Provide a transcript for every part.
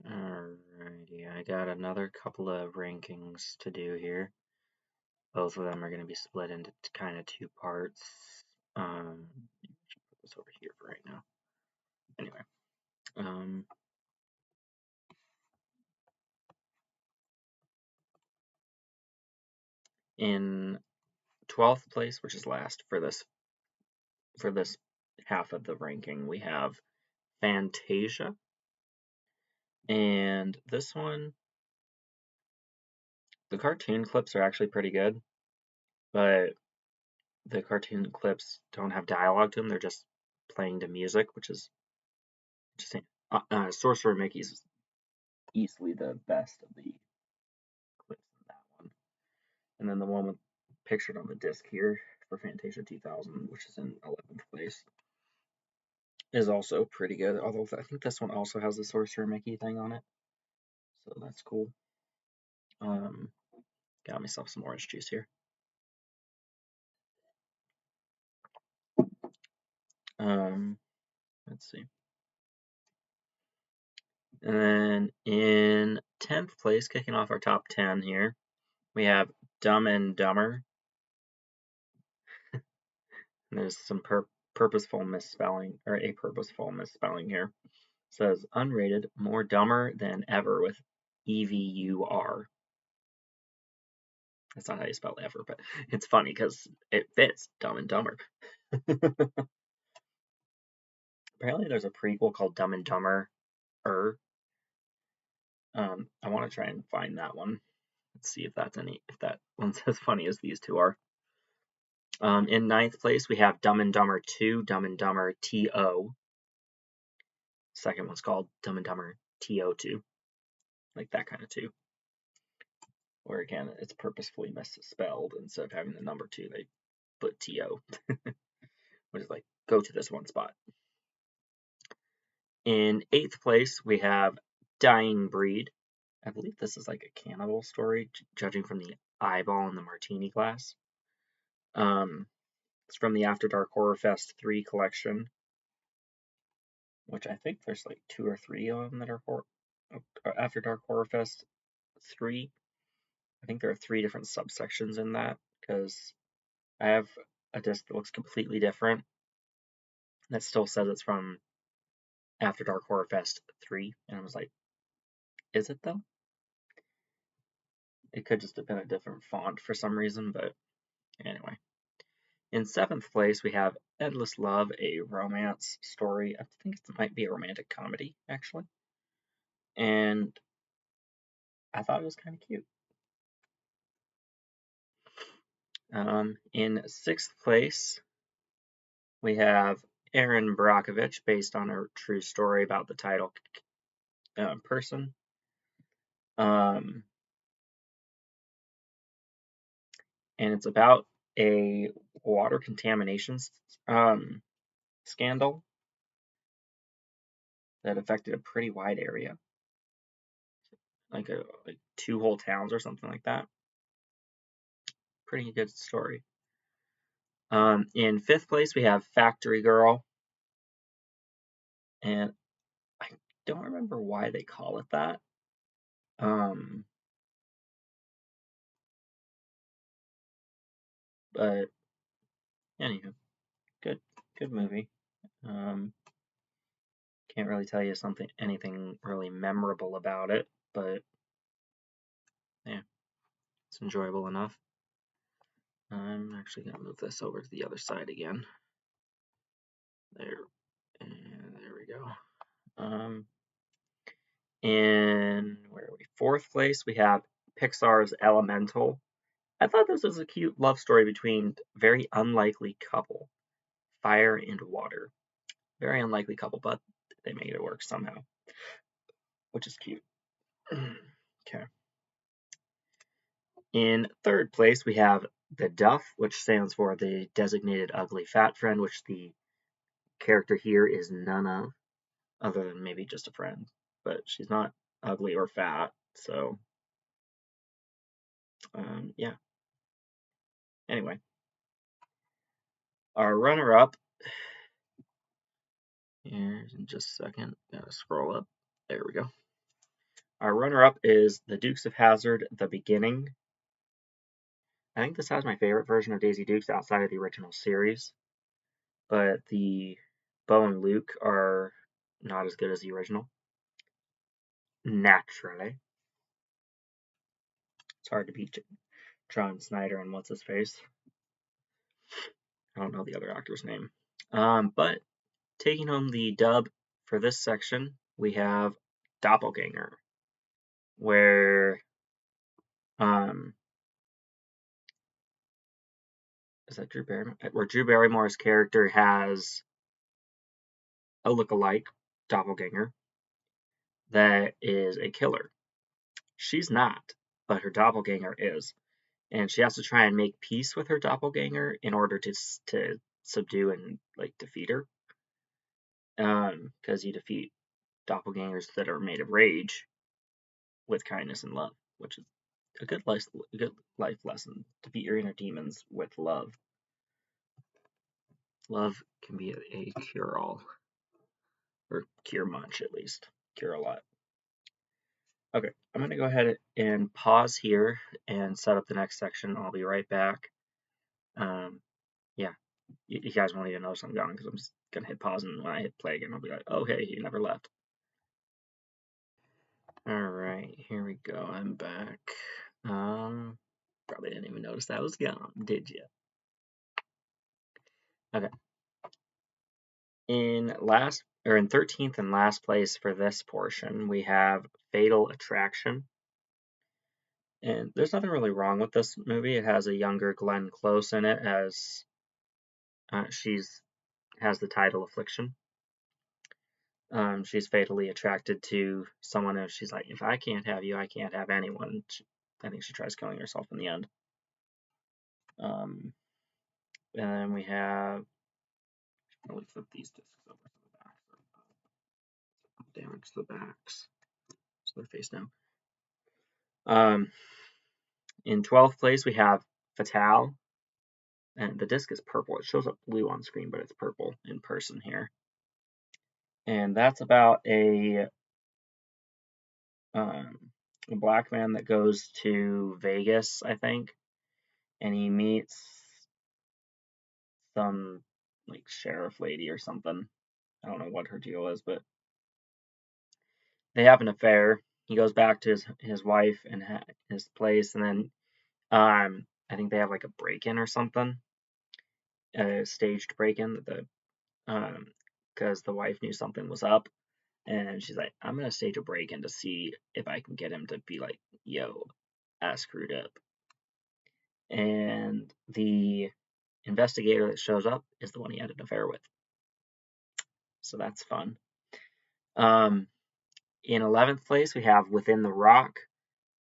Alrighty, I got another couple of rankings to do here. Both of them are going to be split into kind of two parts. Put this over here for right now. Anyway, in 12th place, which is last for this half of the ranking, we have Fantasia, and this one, the cartoon clips are actually pretty good, but the cartoon clips don't have dialogue to them; they're just playing to music, which is interesting. Sorcerer Mickey's easily the best of the clips in that one. And then the one with pictured on the disc here for Fantasia 2000, which is in 11th place, is also pretty good. Although I think this one also has the Sorcerer Mickey thing on it, so that's cool. Got myself some orange juice here. Let's see. And then in 10th place, kicking off our top 10 here, we have Dumb and Dumber. And there's some purposeful misspelling, or a purposeful misspelling here. It says unrated, more dumber than ever with EVUR. That's not how you spell ever, but it's funny because it fits Dumb and Dumber. Apparently there's a prequel called Dumb and Dumber. I want to try and find that one. Let's see if that one's as funny as these two are. In 9th place, we have Dumb and Dumber 2, Dumb and Dumber TO. Second one's called Dumb and Dumber TO2. Like that kind of 2. Where again, it's purposefully misspelled. Instead of having the number 2, they put TO. Which is like, go to this one spot. In 8th place, we have Dying Breed. I believe this is like a cannibal story, judging from the eyeball in the martini glass. It's from the After Dark Horror Fest 3 collection, which I think there's like 2 or 3 of them that are After Dark Horror Fest 3. I think there are 3 different subsections in that, because I have a disc that looks completely different that still says it's from After Dark Horror Fest 3, and I was like, is it though? It could just have been a different font for some reason, but anyway. In 7th place, we have Endless Love, a romance story. I think it might be a romantic comedy, actually. And I thought it was kind of cute. In 6th place, we have Erin Brockovich, based on a true story about the title person. And it's about a water contamination scandal that affected a pretty wide area, like 2 whole towns or something like that. Pretty good story. In 5th place, we have Factory Girl, and I don't remember why they call it that. But anywho, good movie. Can't really tell you anything really memorable about it, but yeah, it's enjoyable enough. I'm actually gonna move this over to the other side again. There, and there we go. In where are we? 4th place, we have Pixar's Elemental. I thought this was a cute love story between very unlikely couple, fire and water. Very unlikely couple, but they made it work somehow, which is cute. Okay. In 3rd place, we have the Duff, which stands for the Designated Ugly Fat Friend, which the character here is none of, other than maybe just a friend. But she's not ugly or fat, so yeah. Anyway, our runner-up, here's in just a second, gotta scroll up, there we go. Our runner-up is The Dukes of Hazzard: The Beginning. I think this has my favorite version of Daisy Dukes outside of the original series, but the Bo and Luke are not as good as the original. Naturally. It's hard to beat John Snyder and what's his face. I don't know the other actor's name. But taking home the dub for this section, we have Doppelganger, where is that Drew Barrymore? Where Drew Barrymore's character has a look-alike doppelganger that is a killer. She's not, but her doppelganger is, and she has to try and make peace with her doppelganger in order to subdue and like defeat her. Because you defeat doppelgangers that are made of rage with kindness and love, which is a good life lesson. Defeat your inner demons with love. Love can be a cure-all, or cure much at least, cure a lot. Okay, I'm going to go ahead and pause here and set up the next section. I'll be right back. Yeah, you guys won't even notice I'm gone because I'm just going to hit pause, and when I hit play again, I'll be like, oh, hey, he never left. Alright, here we go. I'm back. Probably didn't even notice that I was gone, did you? Okay. In 13th and last place for this portion, we have Fatal Attraction. And there's nothing really wrong with this movie. It has a younger Glenn Close in it, as she's has the title Affliction. She's fatally attracted to someone, and she's like, if I can't have you, I can't have anyone. I think she tries killing herself in the end. And then we have, let me flip these discs over to the back. Damage the backs, so they're face down. In 12th place, we have Fatale, and the disc is purple. It shows up blue on screen, but it's purple in person here. And that's about a black man that goes to Vegas, I think, and he meets some like sheriff lady or something. I don't know what her deal is, but they have an affair. He goes back to his wife and his place, and then I think they have like a break-in or something, a staged break-in that because the wife knew something was up, and she's like, I'm gonna stage a break-in to see if I can get him to be like, yo, I screwed up. And the investigator that shows up is the one he had an affair with. So that's fun. In 11th place, we have Within the Rock.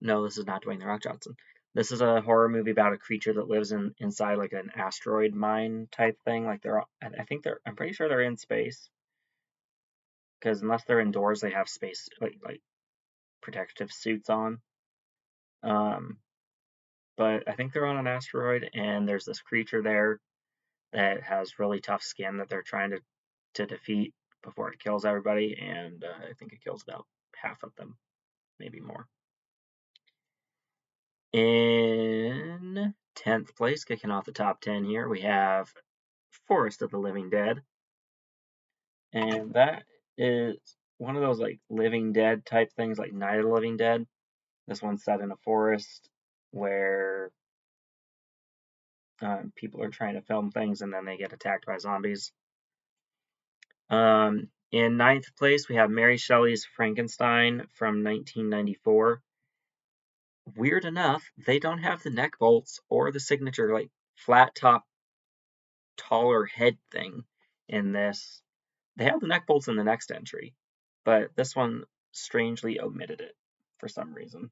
No, this is not Dwayne The Rock Johnson. This is a horror movie about a creature that lives inside like an asteroid mine type thing. Like I'm pretty sure they're in space. Because unless they're indoors, they have space like protective suits on. But I think they're on an asteroid, and there's this creature there that has really tough skin that they're trying to defeat before it kills everybody, and I think it kills about half of them, maybe more. In 10th place, kicking off the top 10 here, we have Forest of the Living Dead. And that is one of those like Living Dead type things, like Night of the Living Dead. This one's set in a forest where people are trying to film things and then they get attacked by zombies. In 9th place, we have Mary Shelley's Frankenstein from 1994. Weird enough, they don't have the neck bolts or the signature like flat top, taller head thing in this. They have the neck bolts in the next entry, but this one strangely omitted it for some reason.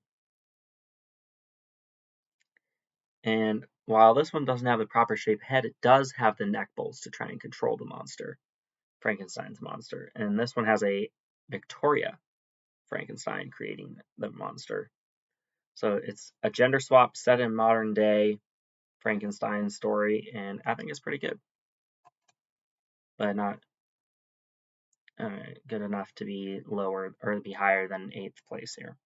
And while this one doesn't have the proper shaped head, it does have the neck bolts to try and control the monster, Frankenstein's monster. And this one has a Victoria Frankenstein creating the monster. So it's a gender swap set in modern day Frankenstein story, and I think it's pretty good. But not good enough to be lower or to be higher than 8th place here.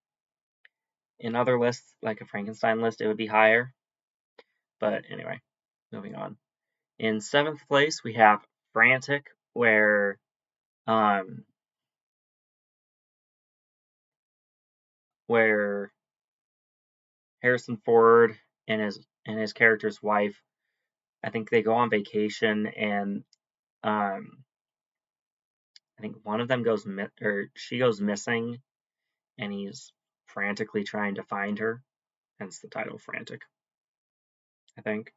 In other lists, like a Frankenstein list, it would be higher. But anyway, moving on. In 7th place, we have Frantic, where where Harrison Ford and his character's wife, I think they go on vacation, and I think one of them she goes missing, and he's frantically trying to find her. Hence the title, Frantic. I think.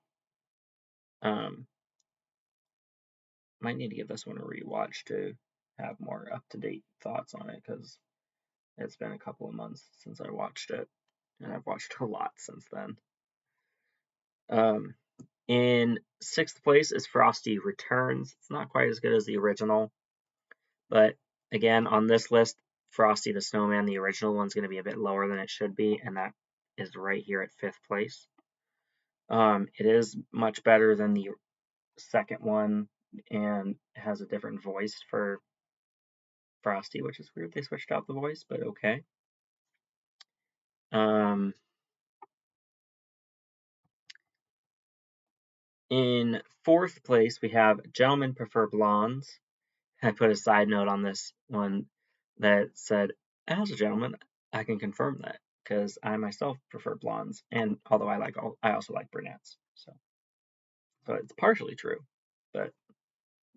Might need to give this one a rewatch to have more up-to-date thoughts on it, because it's been a couple of months since I watched it, and I've watched a lot since then. In 6th place is Frosty Returns. It's not quite as good as the original, but again, on this list, Frosty the Snowman, the original one's going to be a bit lower than it should be, and that is right here at 5th place. It is much better than the second one, and has a different voice for Frosty, which is weird they switched out the voice, but okay. In 4th place, we have Gentlemen Prefer Blondes. I put a side note on this one that said, as a gentleman, I can confirm that, because I myself prefer blondes, and although I also like brunettes, so it's partially true, but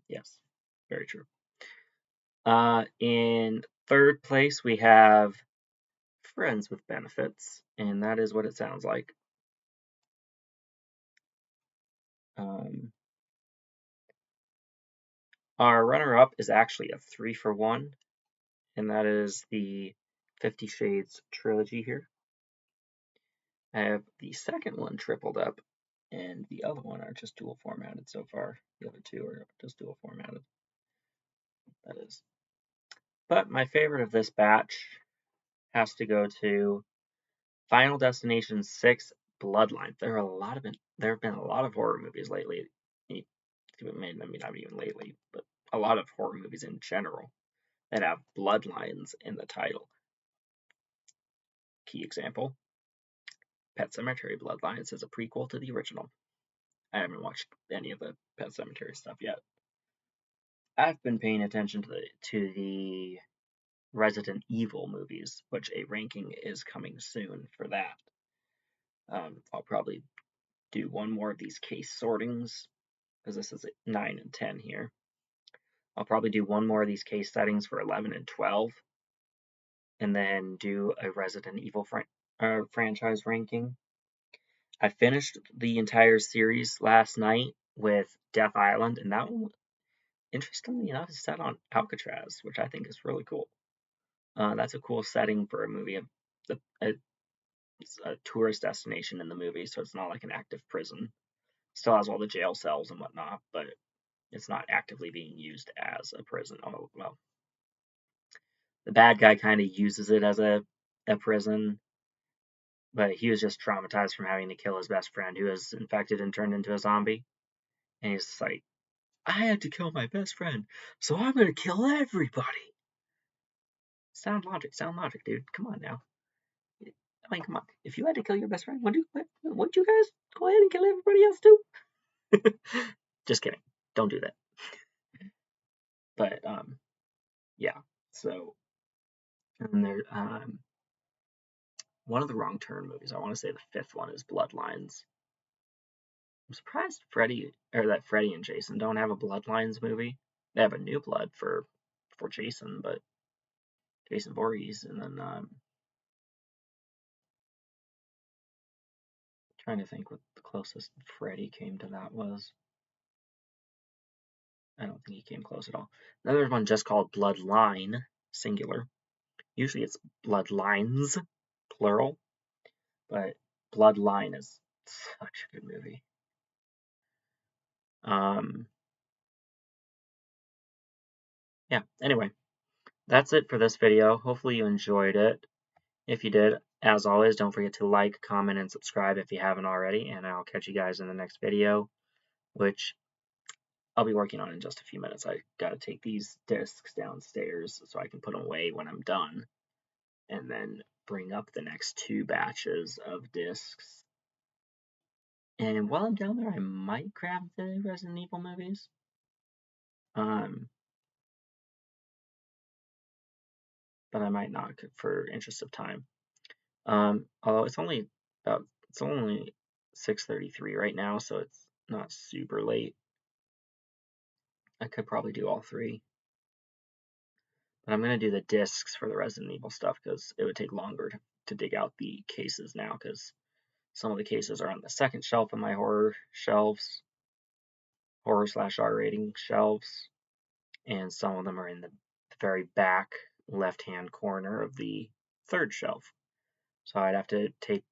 yes, very true. In 3rd place, we have Friends with Benefits, and that is what it sounds like. Our runner-up is actually a 3-for-1, and that is the 50 Shades trilogy here. I have the second one tripled up, and the other one are just dual formatted so far. The other two are just dual formatted. That is. But my favorite of this batch has to go to Final Destination 6 Bloodline. There have been a lot of horror movies lately. Maybe not even lately, but a lot of horror movies in general that have bloodlines in the title. Key example, Pet Sematary Bloodlines is a prequel to the original. I haven't watched any of the Pet Sematary stuff yet. I've been paying attention to the Resident Evil movies, which a ranking is coming soon for that. I'll probably do one more of these case sortings, because this is 9 and 10 here. I'll probably do one more of these case settings for 11 and 12, and then do a Resident Evil franchise ranking. I finished the entire series last night with Death Island, and that one, interestingly enough, is set on Alcatraz, which I think is really cool. That's a cool setting for a movie. It's a tourist destination in the movie, so it's not like an active prison. Still has all the jail cells and whatnot, but it's not actively being used as a prison. Oh, well, the bad guy kind of uses it as a prison, but he was just traumatized from having to kill his best friend, who was infected and turned into a zombie. And he's just like, I had to kill my best friend, so I'm gonna kill everybody. Sound logic, dude. Come on now. I mean, come on. If you had to kill your best friend, wouldn't you guys go ahead and kill everybody else too? Just kidding. Don't do that. But yeah. So, and there, one of the Wrong Turn movies. I want to say the 5th one is Bloodlines. I'm surprised Freddy and Jason don't have a Bloodlines movie. They have a New Blood for Jason, but Jason Voorhees, and then trying to think what the closest Freddy came to that was. I don't think he came close at all. Another one just called Bloodline, singular. Usually it's Bloodlines, plural, but Bloodline is such a good movie. Yeah, anyway, that's it for this video. Hopefully you enjoyed it. If you did, as always, don't forget to like, comment, and subscribe if you haven't already, and I'll catch you guys in the next video, which I'll be working on in just a few minutes. I gotta take these discs downstairs so I can put them away when I'm done, and then bring up the next 2 batches of discs. And while I'm down there, I might grab the Resident Evil movies. But I might not for interest of time. Although it's only 6:33 right now, so it's not super late. I could probably do all 3. But I'm going to do the discs for the Resident Evil stuff because it would take longer to dig out the cases now because some of the cases are on the second shelf of my horror shelves, horror/R rating shelves, and some of them are in the very back left-hand corner of the third shelf. So I'd have to take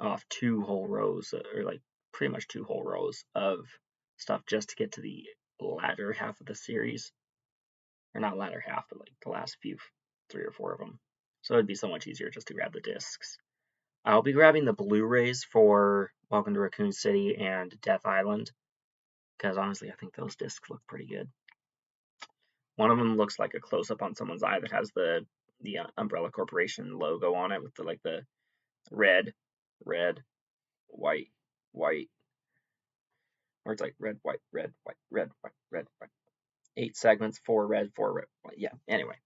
off 2 whole rows, or like pretty much 2 whole rows of stuff just to get to the latter half of the series. Or not latter half, but like the last few, 3 or 4 of them. So it'd be so much easier just to grab the discs. I'll be grabbing the Blu-rays for Welcome to Raccoon City and Death Island, because honestly, I think those discs look pretty good. One of them looks like a close-up on someone's eye that has the Umbrella Corporation logo on it with the red, white, or it's like red, white, red, white, red, white, red, white. 8 segments, 4 red, 4 red. Yeah, anyway.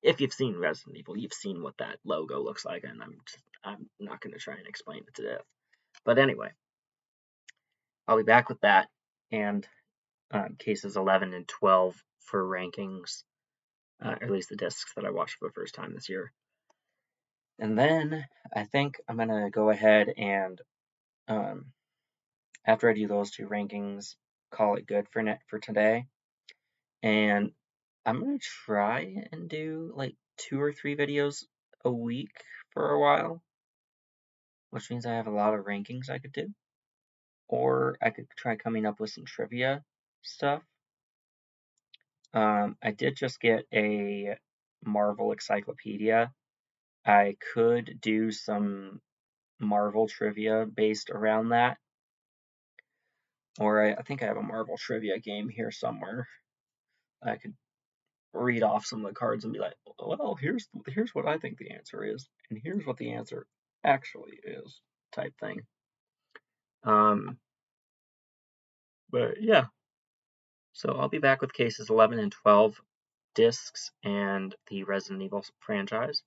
If you've seen Resident Evil, you've seen what that logo looks like, and I'm not going to try and explain it to death. But anyway, I'll be back with that, and cases 11 and 12 for rankings, or at least the discs that I watched for the first time this year. And then I think I'm going to go ahead and, after I do those 2 rankings, call it good for today. And I'm going to try and do like 2 or 3 videos a week for a while, which means I have a lot of rankings I could do. Or I could try coming up with some trivia stuff. I did just get a Marvel encyclopedia. I could do some Marvel trivia based around that. Or I think I have a Marvel trivia game here somewhere. I could read off some of the cards and be like, well, here's what I think the answer is, and here's what the answer actually is, type thing. But yeah, so I'll be back with cases 11 and 12, discs, and the Resident Evil franchise.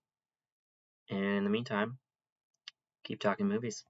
And in the meantime, keep talking movies.